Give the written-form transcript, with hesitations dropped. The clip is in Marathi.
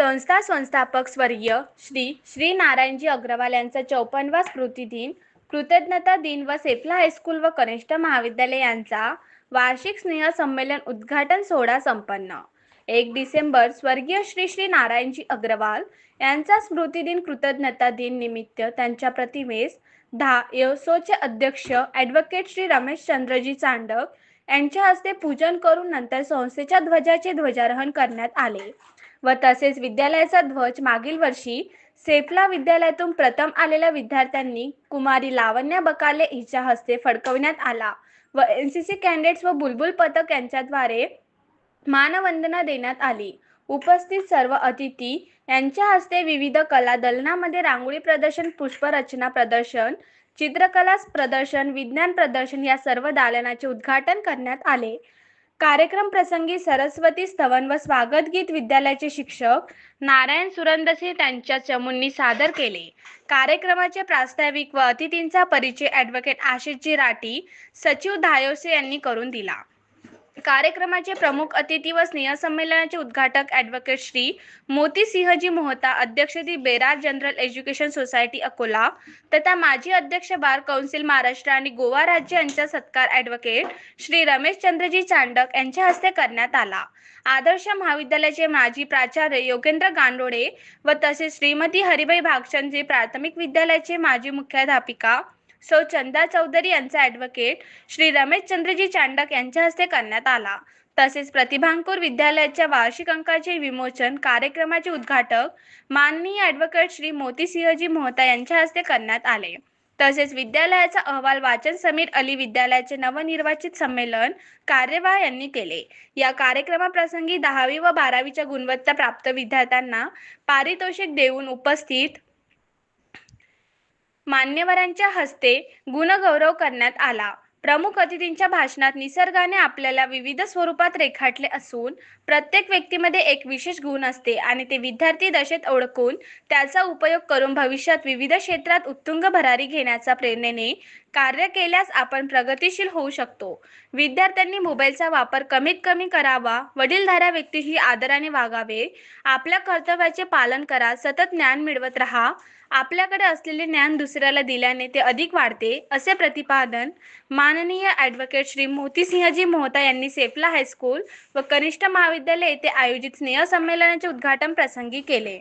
संस्था संस्थापक स्वर्गीय श्री श्री नारायणजी अग्रवाल यांचा 54वा स्मृतिदिन, कृतज्ञता दिन व सेफला हायस्कूल व कनिष्ठ महाविद्यालय यांचा वार्षिक स्नेह संमेलन उद्घाटन सोहळा संपन्न. 1 डिसेंबर स्वर्गीय श्री श्री नारायणजी अग्रवाल यांचा स्मृतिदिन कृतज्ञता दिन निमित्त त्यांच्या प्रतिमेस येसोचे अध्यक्ष ॲडव्होकेट श्री रमेशचंद्रजी चांडक यांच्या हस्ते पूजन करून नंतर संस्थेच्या ध्वजाचे ध्वजारोहण करण्यात आले व तसेच विद्यालयाचा ध्वज मागील वर्षी सेफला विद्यालयातून प्रथम आलेल्या विद्यार्थ्यांनी कुमारी लावण्या बकाले हिच्या हस्ते फडकविण्यात आला व एनसीसी कॅडेट्स व बुलबुल पथक यांच्याद्वारे मानवंदना देण्यात आली. उपस्थित सर्व अतिथी यांच्या हस्ते विविध कला दालनामध्ये रांगोळी प्रदर्शन, पुष्परचना प्रदर्शन, चित्रकला प्रदर्शन, विज्ञान प्रदर्शन या सर्व दालनाचे उद्घाटन करण्यात आले. कार्यक्रम प्रसंगी सरस्वती स्तवन व स्वागत गीत विद्यालयाचे शिक्षक नारायण सुरंदसे त्यांच्या चमूंनी सादर केले. कार्यक्रमाचे प्रास्ताविक व अतिथींचा परिचय ॲडव्होकेट आशिषजी राठी, सचिव धायोसे यांनी करून दिला. कार्यक्रमाचे प्रमुख अतिथी व स्नेहसंमेलनाचे उद्घाटक ॲडव्होकेट श्री मोतीसिंहजी मोहता, अध्यक्ष the Berar general education society Akola तथा माजी अध्यक्ष बार कौन्सिल महाराष्ट्र आणि गोवा राज्य यांचा सत्कार ॲडव्होकेट श्री रमेशचंद्रजी चांडक यांच्या हस्ते करण्यात आला. आदर्श महाविद्यालयाचे माजी प्राचार्य योगेंद्र गांडोळे व तसेच श्रीमती हरिभाई भागचंदजी प्राथमिक विद्यालयाचे माजी मुख्याध्यापिका सौ चंदा चौधरी यांचा ॲडव्होकेट श्री रमेशचंद्रजी चांडक यांच्या हस्ते करण्यात आला. तसेच प्रतिभांकुर विद्यालयाच्या वार्षिक अंकाचे विमोचन कार्यक्रमाचे उद्घाटक माननीय ॲडव्होकेट श्री मोतीसिंहजी मोहता यांच्या हस्ते करण्यात आले. तसेच विद्यालयाचा अहवाल वाचन समीर अली विद्यालयाचे नवनिर्वाचित संमेलन कार्यवाह यांनी केले. या कार्यक्रमाप्रसंगी 10वी व 12वीच्या गुणवत्ता प्राप्त विद्यार्थ्यांना पारितोषिक देऊन उपस्थित मान्यवरांच्या हस्ते गुणगौरव करण्यात आला. प्रमुख अतिथींच्या भाषणात निसर्गाने आपल्याला विविध स्वरूपात रेखाटले असून प्रत्येक व्यक्तीमध्ये एक विशेष गुण असते आणि ते विद्यार्थी दशेत ओळखून त्याचा उपयोग करून भविष्यात विविध क्षेत्रात उत्तुंग भरारी घेण्याच्या प्रेरणेने कार्य केल्यास आपण प्रगतिशील होऊ शकतो. विद्यार्थ्यांनी मोबाईलचा वापर कमीत कमी करावा, वडीलधाऱ्या व्यक्तीशी आदराने वागावे, आपल्या कर्तव्याचे पालन करा, सतत ज्ञान मिळवत राहा. आपल्याकडे असलेले ज्ञान दुसऱ्याला दिल्याने ते अधिक वाढते, असे प्रतिपादन माननीय ॲडव्होकेट श्री मोतीसिंहजी मोहता यांनी सेफला हायस्कूल व कनिष्ठ महाविद्यालय येथे आयोजित स्नेह संमेलनाचे उद्घाटन प्रसंगी केले.